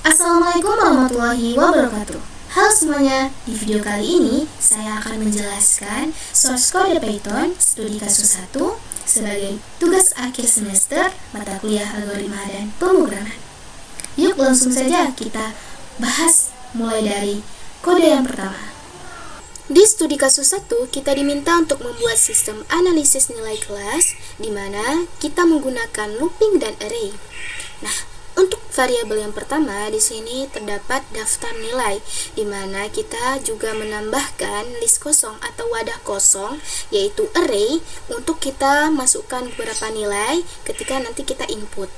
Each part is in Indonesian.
Assalamualaikum warahmatullahi wabarakatuh. Halo semuanya, di video kali ini saya akan menjelaskan source code Python studi kasus 1 sebagai tugas akhir semester mata kuliah algoritma dan pemrograman. Yuk langsung saja kita bahas mulai dari kode yang pertama. Di studi kasus 1, kita diminta untuk membuat sistem analisis nilai kelas di mana kita menggunakan looping dan array. Nah, untuk variabel yang pertama di sini terdapat daftar nilai, di mana kita juga menambahkan list kosong atau wadah kosong, yaitu array, untuk kita masukkan beberapa nilai ketika nanti kita input.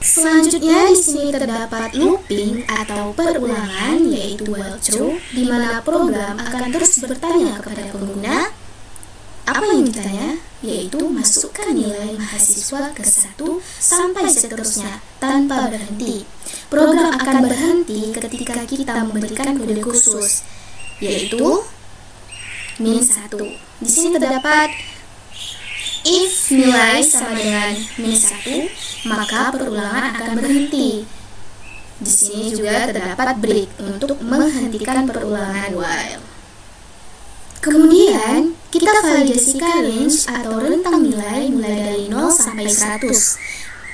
Selanjutnya di sini terdapat looping atau perulangan, yaitu while true, di mana program akan terus bertanya kepada pengguna. Apa yang ditanya? Yaitu masukkan nilai mahasiswa ke 1 sampai seterusnya tanpa berhenti. Program akan berhenti ketika kita memberikan kode khusus, yaitu -1. Di sini terdapat if nilai sama dengan -1, maka perulangan akan berhenti. Di sini juga terdapat break untuk menghentikan perulangan while. Kemudian, kita validasikan range atau rentang nilai mulai dari 0 sampai 100.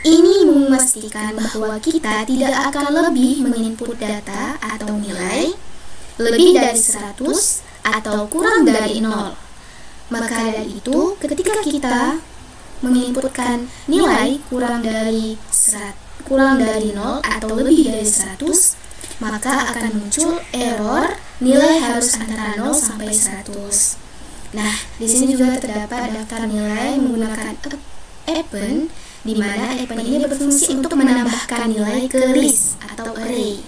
Ini memastikan bahwa kita tidak akan lebih menginput data atau nilai lebih dari 100 atau kurang dari 0. Maka dari itu, ketika kita menginputkan nilai kurang dari 0 atau lebih dari 100, maka akan muncul error nilai harus antara 0 sampai 100. Nah, di sini juga terdapat daftar nilai menggunakan append, di mana append ini berfungsi untuk menambahkan nilai ke list atau array.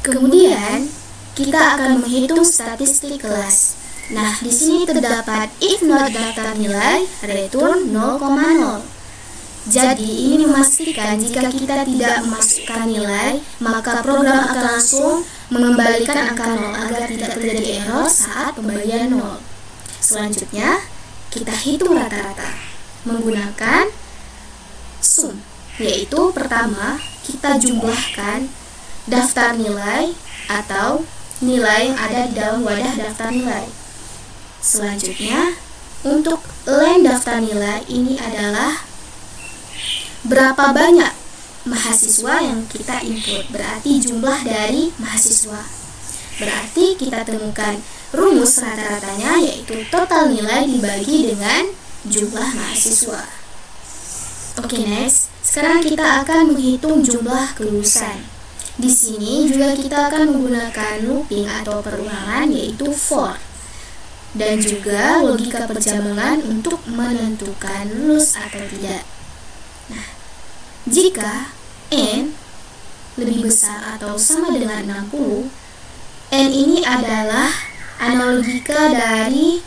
Kemudian, kita akan menghitung statistik kelas. Nah, di sini terdapat if not daftar nilai return 0,0. Jadi, ini memastikan jika kita tidak memasukkan nilai, maka program akan langsung mengembalikan angka 0 agar tidak terjadi error saat pembagian 0. Selanjutnya, kita hitung rata-rata menggunakan sum, yaitu pertama kita jumlahkan daftar nilai atau nilai yang ada di dalam wadah daftar nilai. Selanjutnya, untuk len daftar nilai ini adalah berapa banyak mahasiswa yang kita input, berarti jumlah dari mahasiswa. Berarti kita temukan rumus rata-ratanya, yaitu total nilai dibagi dengan jumlah mahasiswa. Oke, next. Sekarang kita akan menghitung jumlah kelulusan. Di sini juga kita akan menggunakan looping atau perulangan, yaitu for. Dan juga logika perjamuan untuk menentukan lulus atau tidak. Nah, jika n lebih besar atau sama dengan 60, n ini adalah analogika dari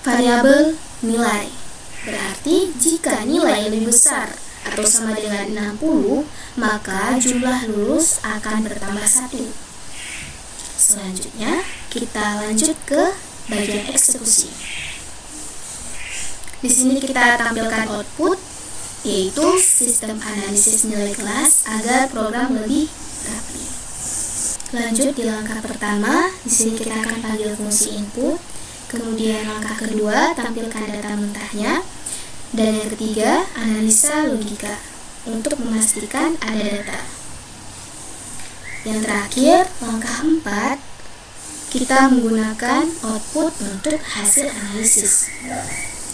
variabel nilai. Berarti jika nilai lebih besar atau sama dengan 60, maka jumlah lulus akan bertambah 1. Selanjutnya, kita lanjut ke bagian eksekusi. Di sini kita tampilkan output, yaitu sistem analisis nilai kelas agar program lebih rapi. Lanjut di langkah pertama, di sini kita akan panggil fungsi input. Kemudian langkah kedua, tampilkan data mentahnya. Dan yang ketiga, analisa logika untuk memastikan ada data. Yang terakhir, langkah 4, kita menggunakan output untuk hasil analisis.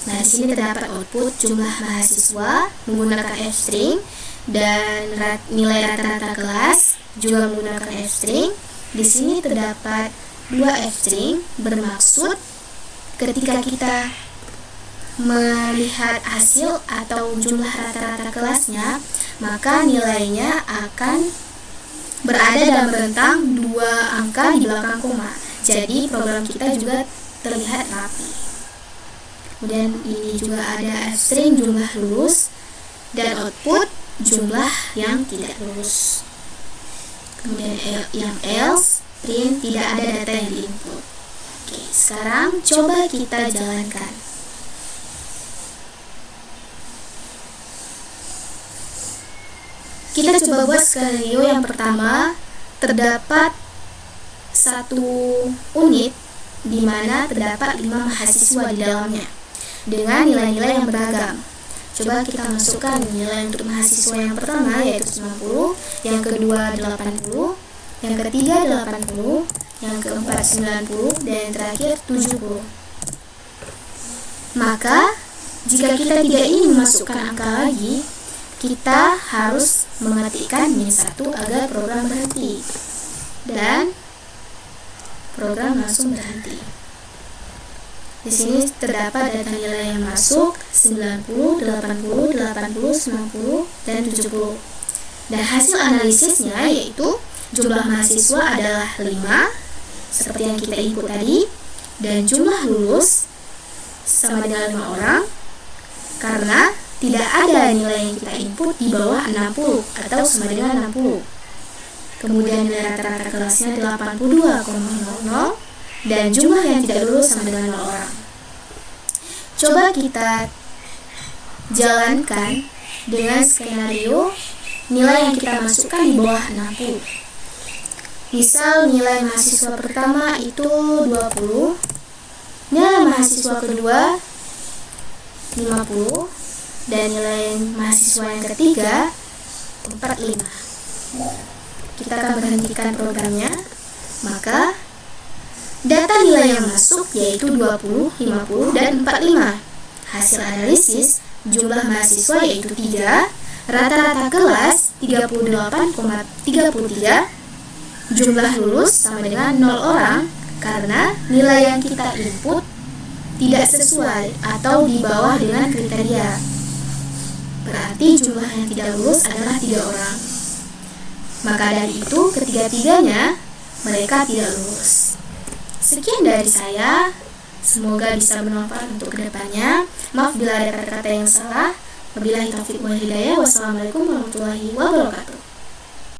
Nah, di sini terdapat output jumlah mahasiswa menggunakan f-string dan nilai rata-rata kelas juga menggunakan f-string. Di sini terdapat 2 f-string, bermaksud ketika kita melihat hasil atau jumlah rata-rata kelasnya, maka nilainya akan berada dalam rentang 2 angka di belakang koma. Jadi program kita juga terlihat rapi. Kemudian ini juga ada f-string jumlah lulus dan output jumlah yang tidak lulus. Kemudian yang else, print tidak ada data yang diinput. Oke, sekarang coba kita jalankan. Kita coba buat skenario yang pertama. Terdapat satu unit di mana terdapat 5 mahasiswa di dalamnya dengan nilai-nilai yang beragam. Coba kita masukkan nilai untuk mahasiswa yang pertama yaitu 90, yang kedua 80, yang ketiga 80, yang keempat 90, dan yang terakhir 70. Maka, jika kita tidak ingin memasukkan angka lagi, kita harus mengetikkan -1 agar program berhenti. Dan program langsung berhenti. Di sini terdapat data nilai yang masuk 90, 80, 80, 90, dan 70. Dan hasil analisisnya yaitu jumlah mahasiswa adalah 5, seperti yang kita input tadi, dan jumlah lulus sama dengan 5 orang, karena tidak ada nilai yang kita input di bawah 60 atau sama dengan 60. Kemudian nilai rata-rata kelasnya 82,00, dan jumlah yang tidak lulus sama dengan 0 orang. Coba kita jalankan dengan skenario nilai yang kita masukkan di bawah 60. Misal nilai mahasiswa pertama itu 20, nilai mahasiswa kedua 50, dan nilai mahasiswa yang ketiga 45. Kita akan berhentikan programnya. Maka data nilai yang masuk yaitu 20, 50, dan 45. Hasil analisis jumlah mahasiswa yaitu 3, rata-rata kelas 38,33, jumlah lulus sama dengan 0 orang karena nilai yang kita input tidak sesuai atau di bawah dengan kriteria. Berarti jumlah yang tidak lulus adalah 3 orang. Maka dari itu ketiga-tiganya mereka tidak lulus. Sekian dari saya, semoga bisa bermanfaat untuk kedepannya. Maaf bila ada kata-kata yang salah. Wabillahi taufiq wal hidayah. Wassalamualaikum warahmatullahi wabarakatuh.